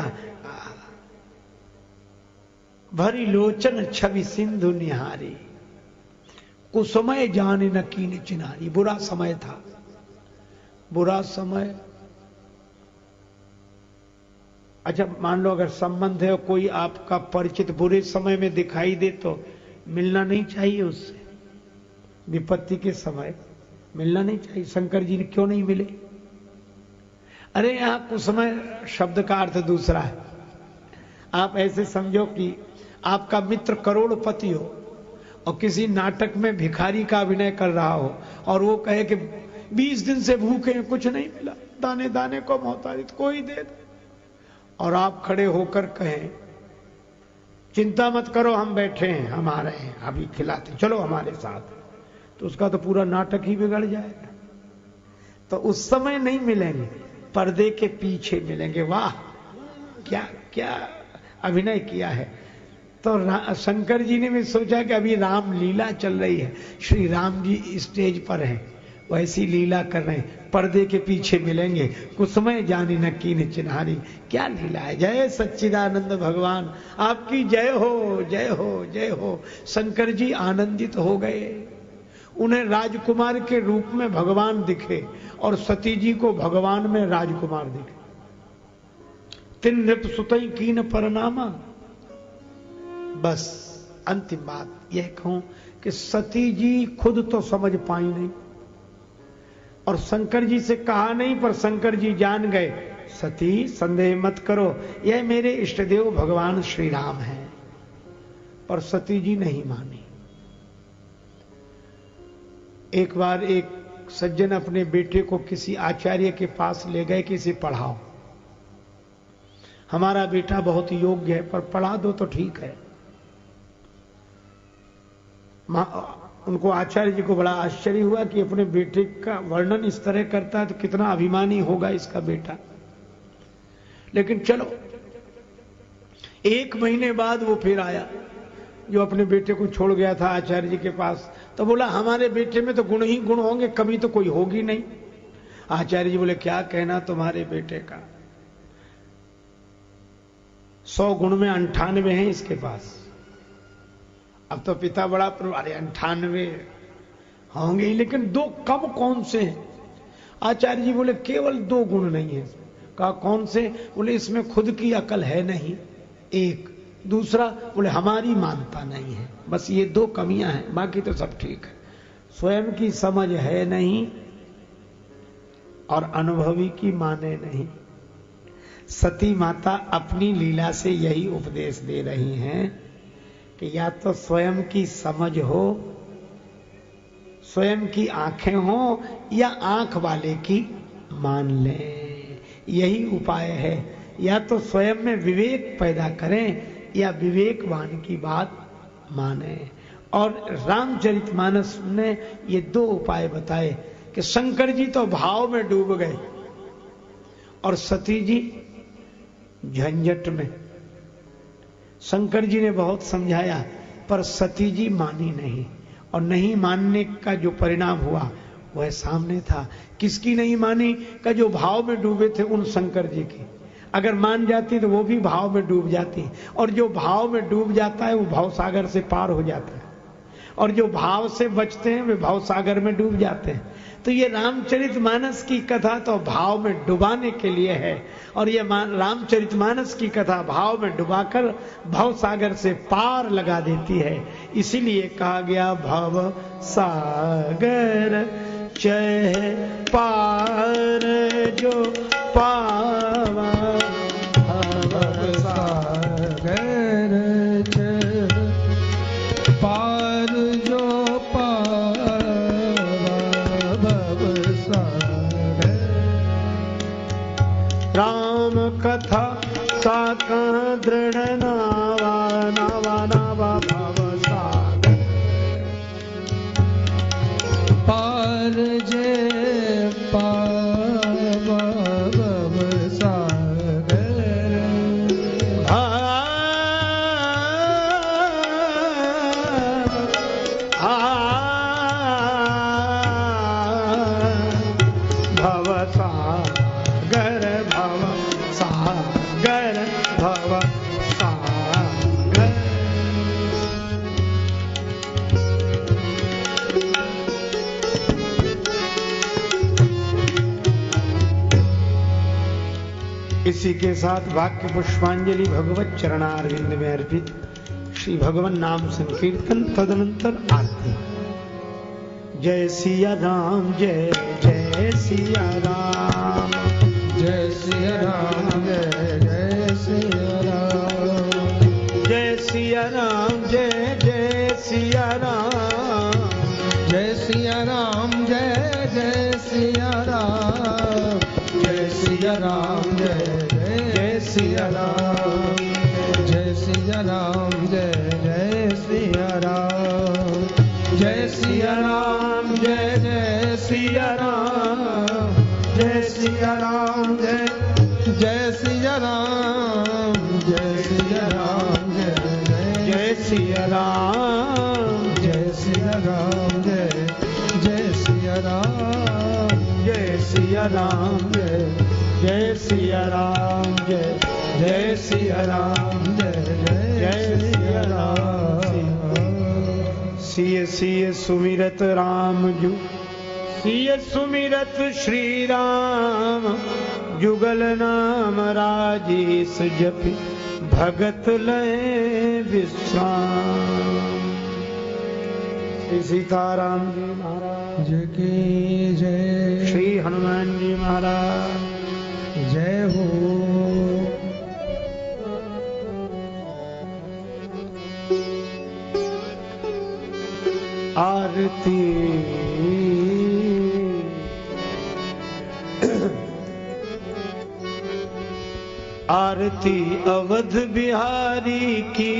भरी लोचन छवि सिंधु निहारी, कुसमय जाने न कीन चिनारी। बुरा समय था, बुरा समय। अच्छा मान लो अगर संबंध है, कोई आपका परिचित बुरे समय में दिखाई दे तो मिलना नहीं चाहिए उससे, विपत्ति के समय मिलना नहीं चाहिए। शंकर जी ने क्यों नहीं मिले? अरे यहां कुसमय शब्द का अर्थ दूसरा है। आप ऐसे समझो कि आपका मित्र करोड़पति हो और किसी नाटक में भिखारी का अभिनय कर रहा हो, और वो कहे कि 20 दिन से भूखे हैं, कुछ नहीं मिला, दाने दाने को मोहताज, कोई दे दे। और आप खड़े होकर कहें चिंता मत करो हम बैठे हैं, हम आ रहे हैं, अभी खिलाते, चलो हमारे साथ, तो उसका तो पूरा नाटक ही बिगड़ जाएगा। तो उस समय नहीं मिलेंगे, पर्दे के पीछे मिलेंगे। वाह क्या क्या अभिनय किया है। तो शंकर जी ने भी सोचा कि अभी राम लीला चल रही है, श्री राम जी स्टेज पर हैं, वैसी लीला कर रहे हैं, पर्दे के पीछे मिलेंगे। कुसमय जानी न कीन चिन्हारी। क्या लीला है। जय सच्चिदानंद भगवान, आपकी जय हो, जय हो, जय हो। शंकर जी आनंदित हो गए। उन्हें राजकुमार के रूप में भगवान दिखे और सती जी को भगवान में राजकुमार दिखे। तिन नृप सुतई कीन परनामा। बस अंतिम बात यह कहूं कि सती जी खुद तो समझ पाई नहीं और शंकर जी से कहा नहीं, पर शंकर जी जान गए, सती संदेह मत करो, यह मेरे इष्टदेव भगवान श्री राम हैं। पर सती जी नहीं मानी। एक बार एक सज्जन अपने बेटे को किसी आचार्य के पास ले गए कि इसे पढ़ाओ, हमारा बेटा बहुत योग्य है पर पढ़ा दो तो ठीक है। उनको आचार्य जी को बड़ा आश्चर्य हुआ कि अपने बेटे का वर्णन इस तरह करता है तो कितना अभिमानी होगा इसका बेटा। लेकिन चलो, 1 महीने बाद वो फिर आया जो अपने बेटे को छोड़ गया था आचार्य जी के पास। तो बोला हमारे बेटे में तो गुण ही गुण होंगे, कभी तो कोई होगी नहीं। आचार्य जी बोले क्या कहना तुम्हारे बेटे का, 100 गुण में 98 हैं इसके पास। अब तो पिता बड़ा अरे 98 होंगे ही, लेकिन 2 कम कौन से हैं? आचार्य जी बोले केवल 2 गुण नहीं है। कहा कौन से? बोले इसमें खुद की अकल है नहीं, एक, दूसरा बोले हमारी मानता नहीं है। बस ये 2 कमियां हैं, बाकी तो सब ठीक है। स्वयं की समझ है नहीं और अनुभवी की माने नहीं। सती माता अपनी लीला से यही उपदेश दे रही हैं कि या तो स्वयं की समझ हो, स्वयं की आंखें हो, या आंख वाले की मान लें। यही उपाय है। या तो स्वयं में विवेक पैदा करें या विवेकवान की बात माने। और रामचरितमानस ने ये 2 उपाय बताए कि शंकर जी तो भाव में डूब गए और सती जी झंझट में। शंकर जी ने बहुत समझाया पर सती जी मानी नहीं, और नहीं मानने का जो परिणाम हुआ वह सामने था। किसकी नहीं मानी? का जो भाव में डूबे थे उन शंकर जी की। अगर मान जाती तो वो भी भाव में डूब जाती, और जो भाव में डूब जाता है वो भाव सागर से पार हो जाता है, और जो भाव से बचते हैं वे भाव सागर में डूब जाते हैं। तो ये रामचरितमानस की कथा तो भाव में डुबाने के लिए है, और ये रामचरितमानस की कथा भाव में डुबाकर भव सागर से पार लगा देती है। इसीलिए कहा गया भव सागर चह पार जो पावा भव
सागर चह पार जो पावा भव सागर।
राम कथा साका दृढ़ नावा नावा नावा भव सागर।
पार जे पावा भव सागर।
भव सागर भव सागर भव सागर। इसी के साथ वाक्य पुष्पांजलि भगवत चरणारविंद में अर्पित। श्री भगवान नाम संकीर्तन तदनंतर आरती। जय सिया राम जय जय सिया राम।
जय सिया राम जय जय सिया राम।
जय सिया राम जय जय सिया राम।
जय सिया राम जय जय सिया राम। जय सिया राम जय जय सिया राम। जय सिया राम जय जय सिया राम। जय सिया राम जय जय सिया राम। जय सिया राम जय जय सिया राम। जय सिया राम जय जय सिया राम। जय सिया राम जय जय सिया राम।
जय सिया राम जय जय सिया राम। जय जय सिया राम
जय जय सिया राम।
सिय सिय सुमिरत राम जु सिय सुमिरत श्री राम। जुगल नाम राजेश जपि भगत लय विश्राम। श्री सीताराम जी महाराज
जय की जय।
श्री हनुमान जी महाराज
जय हो।
आरती आरती अवध बिहारी की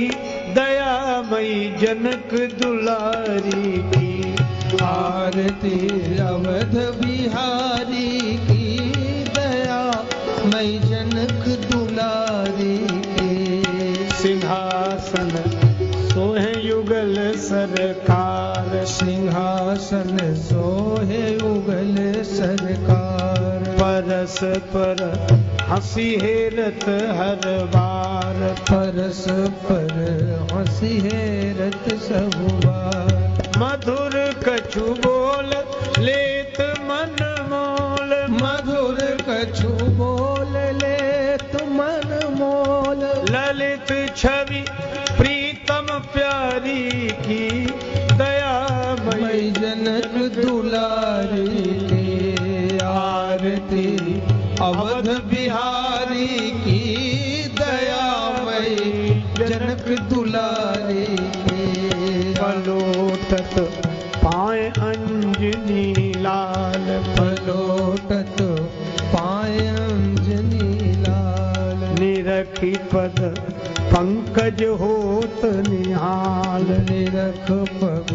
दयामयी जनक दुलारी की।
आरती अवध बिहारी की दया मई जनक दुलारी की।
सिंहासन सोहे युगल सरकार।
सिंहासन सोहे युगल सरकार।
परस पर हंसी हेरत हर बार।
परस पर हंसी हेरत सब बार।
मधुर कछु बोल लेत मन मोल।
मधुर कछु बोल लेत मन मोल।
ललित छवि प्रीतम प्यारी की दया
मई जनक दुलारी की। आरती अवध बिहारी की दया मई जनक दुलारी की।
पलोटत पाए अंजनी लाल।
पलोटत पाए अंजनी लाल।
निरखी पद पंकज होत निहाल।
निरख पग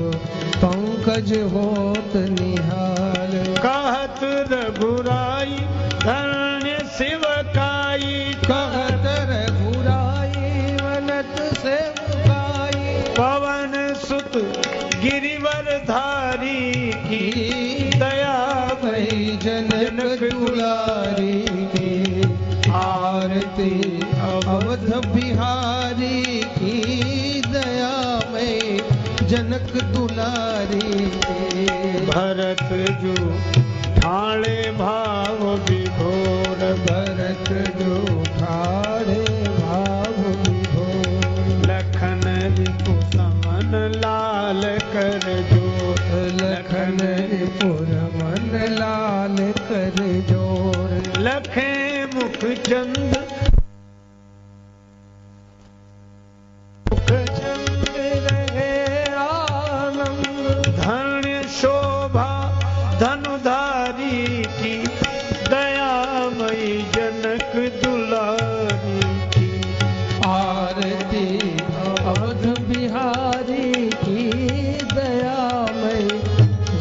पंकज होत निहाल।
कहत रघुराई धन्य शिवकाई।
कहत रघुराई वनत सेवकाई।
पवन सुत गिरिवर धारी की दया
मई जनक दुलारी की। आरती अवध बिहारी की दया मई जनक दुलारी की।
भरत जो ठाणे भाव विभोर।
भरत जो ठाणे भाव विभोर।
लखन रिपु समन लाल कर जोत।
लखन पुर मन आरती अवध बिहारी की दयामय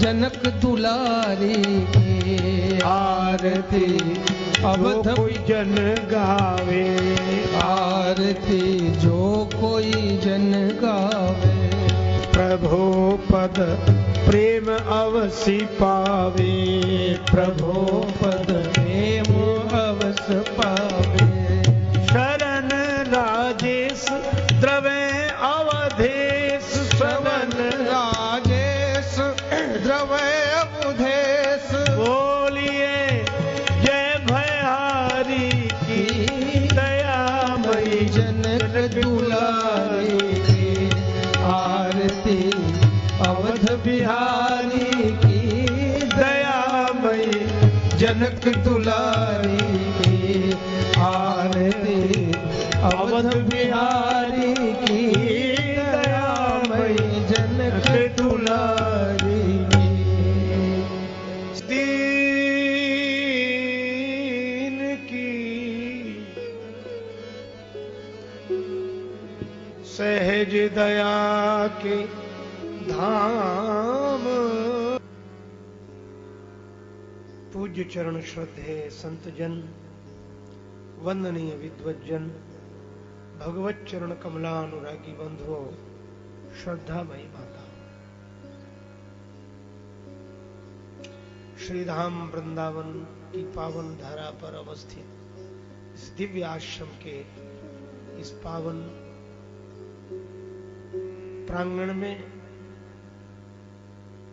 जनक दुलारी की आरती अवध
कोई जन गावे,
आरती जो कोई जन गावे,
प्रभु पद प्रेम अवसि पावे,
प्रभु पद प्रेम अवस पावे,
शरण राजेश द्रवे अवधेश,
श्रवण राजेश द्रवय अवधेश,
बोलिए जय भयहारी की दयामयी
जनक दुलारी की आरती अवध बिहारी की दयामयी जनक दुलारी की आरती अवध बिहारी की दयामयी जनक दुलारी की।
दीन की सहज दया के धाम, पूज्य चरण श्रद्धेय संत जन, वंदनीय विद्वज्जन, भगवत चरण कमलानुरागी बंधुओं, श्रद्धामयी माता, श्रीधाम वृंदावन की पावन धारा पर अवस्थित इस दिव्य आश्रम के इस पावन प्रांगण में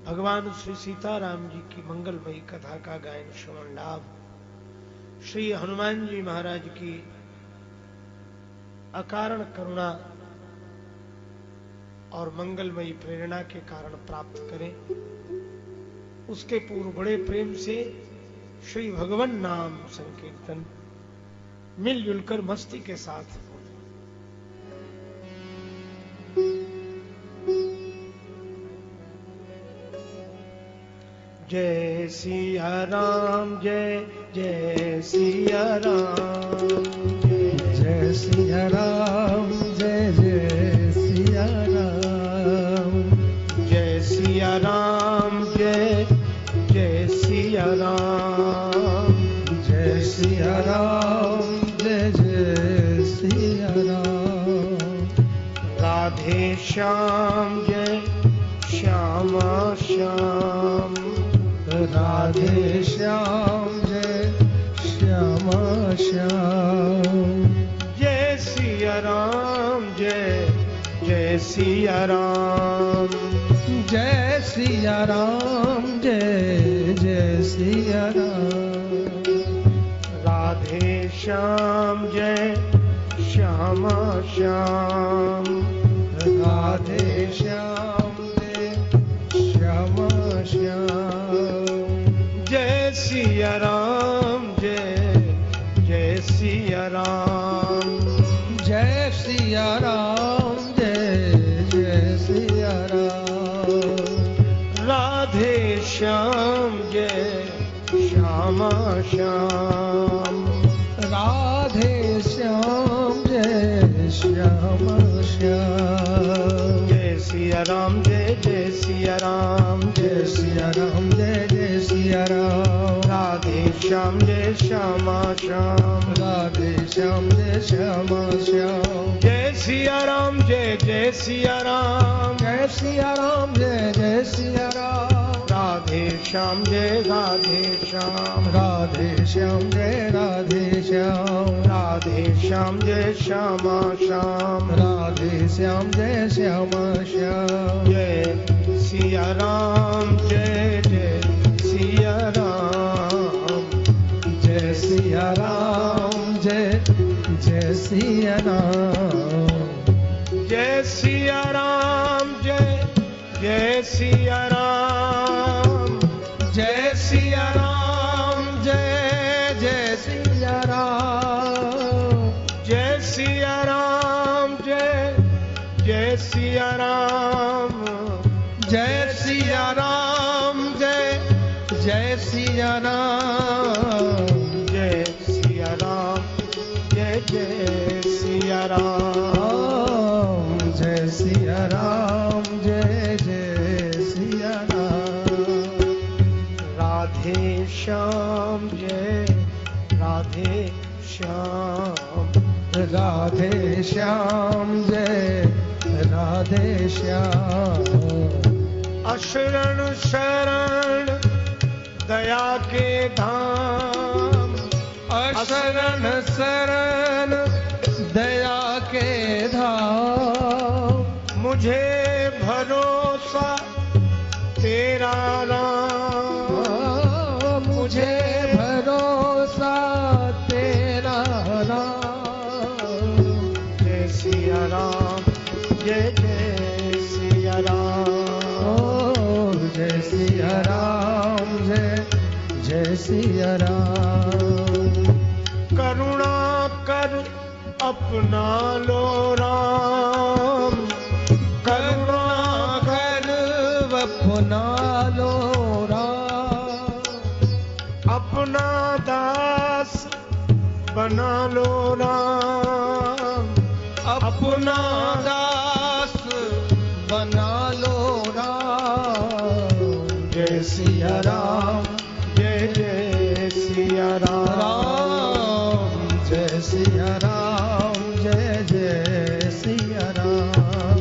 भगवान श्री सीताराम जी की मंगलमयी कथा का गायन श्रवण लाभ, श्री हनुमान जी महाराज की अकारण करुणा और मंगलमयी प्रेरणा के कारण प्राप्त करें। उसके पूर्व बड़े प्रेम से श्री भगवान नाम संकीर्तन मिलजुल कर मस्ती के साथ जय सिया राम, जय जय सिया राम,
जय सिया राम, जय जय सिया राम,
जय सिया राम, जय जय सिया राम,
जय सिया राम, जय जय सिया राम,
राधे श्याम, जय श्यामा श्याम,
राधे श्याम, जय श्यामा श्याम,
जय सिया राम, जय जय सिया राम,
जय सिया राम, जय जय सिया राम,
राधे श्याम, जय श्यामा श्याम,
राधे श्याम, जय श्यामा श्याम,
जय सिया राम, जय जय सिया राम,
जय सिया राम, जय जय सिया राम,
राधे श्याम, जय श्यामा श्याम,
राधे श्याम, जय श्यामा श्याम,
जय सिया राम, जय जय सिया राम,
जय सिया राम, जय जय सिया राम,
राधे श्याम, जय श्यामा श्याम,
राधे श्याम, जय श्यामा श्याम,
जय सिया राम, जय जय सिया राम,
जय सिया राम, जय जय सिया राम,
राधे श्याम, जय राधे श्याम,
राधे श्याम, जय राधे श्याम,
राधे श्याम, जय श्यामा श्याम,
राधे श्याम, जय श्यामा श्याम,
जय सिया राम, जय जय सिया राम,
जय सिया राम, जय जय सिया राम,
जय सिया राम, जय जय सिया राम,
जय सिया राम, जय जय सिया राम,
जय सिया राम, जय जय सिया राम,
जय सिया राम, जय जय सिया राम,
जय सिया राम, जय जय सिया राम,
सिया राम जय जय सिया राम।
राधे श्याम जय राधे श्याम,
राधे श्याम जय राधे श्याम।
अशरण शरण दया के धाम,
अशरण शरण दया के धाम।
मुझे भरोसा तेरा राम,
मुझे भरोसा तेरा राम।
जय सिया राम जय जय सिया राम,
जय सिया राम जय जय सिया राम।
करुणा कर अपना लो राम,
करुणा कर अपना लो राम।
अपना दास बना लो राम,
अपना दास बना लो राम।
जय सिया राम जय जय सिया राम,
जय सिया राम जय जय सिया राम।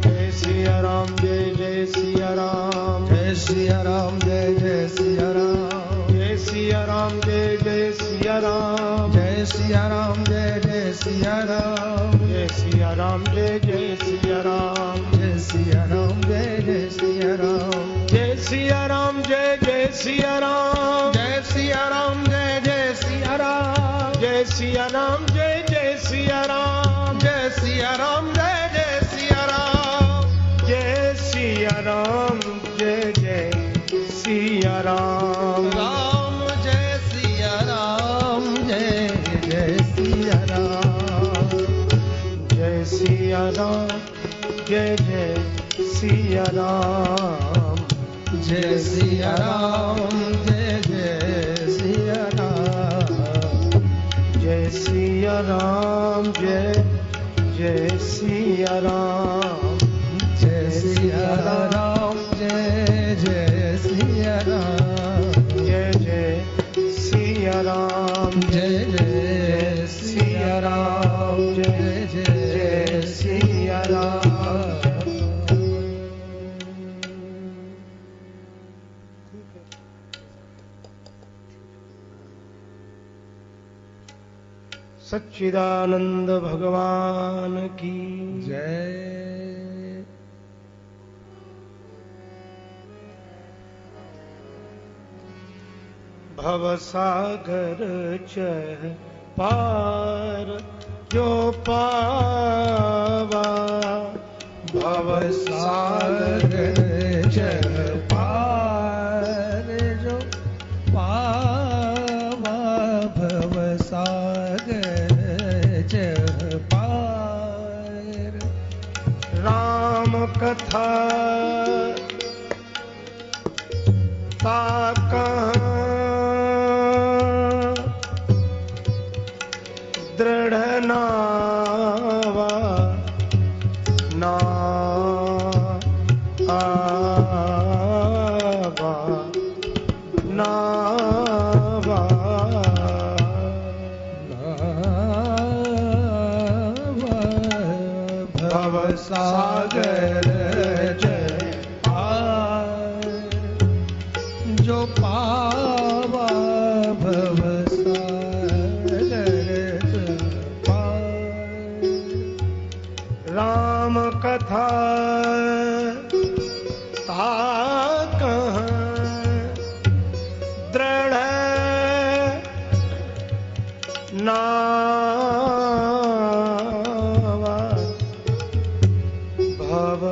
जय सिया राम जय जय सिया राम,
जय सिया राम जय जय सिया राम।
जय सिया राम जय जय सिया राम,
जय सिया राम जय जय सिया राम।
जय सिया राम जय जय सिया राम,
जय सिया राम जय जय सिया राम।
जय सिया राम जय जय सिया राम,
जय सिया राम जय जय सिया राम।
जय सिया राम जय जय सिया राम,
जय सिया राम जय जय सिया राम।
जय सिया राम जय जय सिया राम,
राम जय सिया राम जय जय सिया राम।
जय सिया राम जय जय सिया राम,
जय सिया राम जय जय सिया राम।
जय सिया राम जय जय सिया राम,
जय सिया राम जय जय सिया राम।
जय जय सिया राम
जय जय सिया राम जय जय सिया राम।
सच्चिदानंद भगवान की
जय।
भवसागर चह पार जो पावा,
भवसागर जल पार जो पावा। भवसागर जल पार।
राम कथा ता कहाँ दृढ़ नावा ना आवा नावा।
भवसागर जल पार जो पावा। भवसागर जल पार।
राम कथा ता कहाँ दृढ़ नावा भव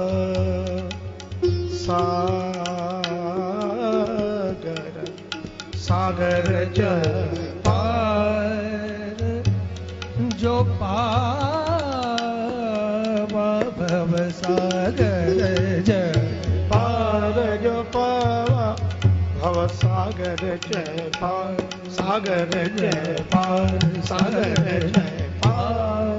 सागर सागर जल
पार जो पावा। भवसागर जल
पार जो पावा। भव सागर जय पार सागर जय पार सागर जय पार।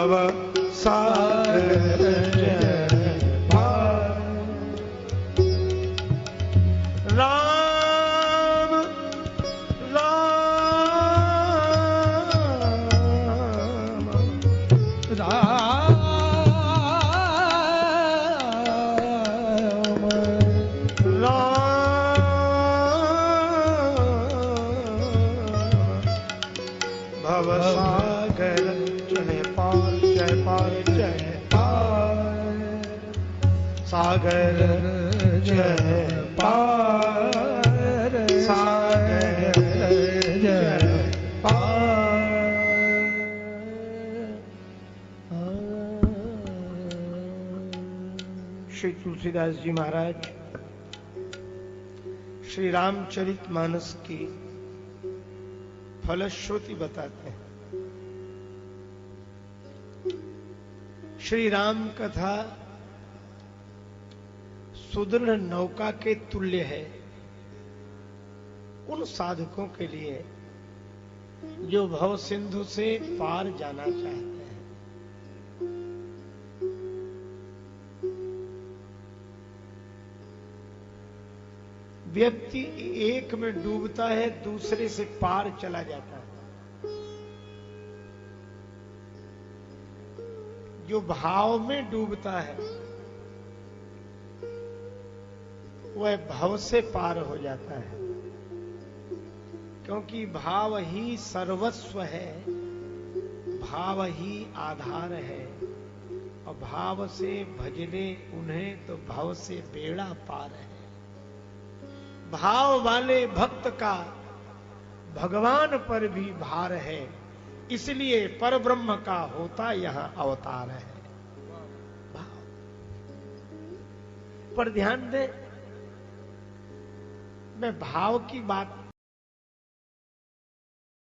भव सागर जय पार। राम राम
राम
भव सागर जय पार जय पार जय पार। सागर जय पार सागर जय पार। श्री तुलसीदास जी महाराज श्री रामचरितमानस की फलश्रुति बताते हैं। श्री राम कथा सुदृढ़ नौका के तुल्य है उन साधकों के लिए जो भव सिंधु से पार जाना चाहते हैं। व्यक्ति एक में डूबता है, दूसरे से पार चला जाता है। जो भाव में डूबता है वह भव से पार हो जाता है, क्योंकि भाव ही सर्वस्व है, भाव ही आधार है, और भाव से भजने उन्हें तो भव से बेड़ा पार है। भाव वाले भक्त का भगवान पर भी भार है, इसलिए परब्रह्म का होता यहां अवतार है। भाव पर ध्यान दें, मैं भाव की बात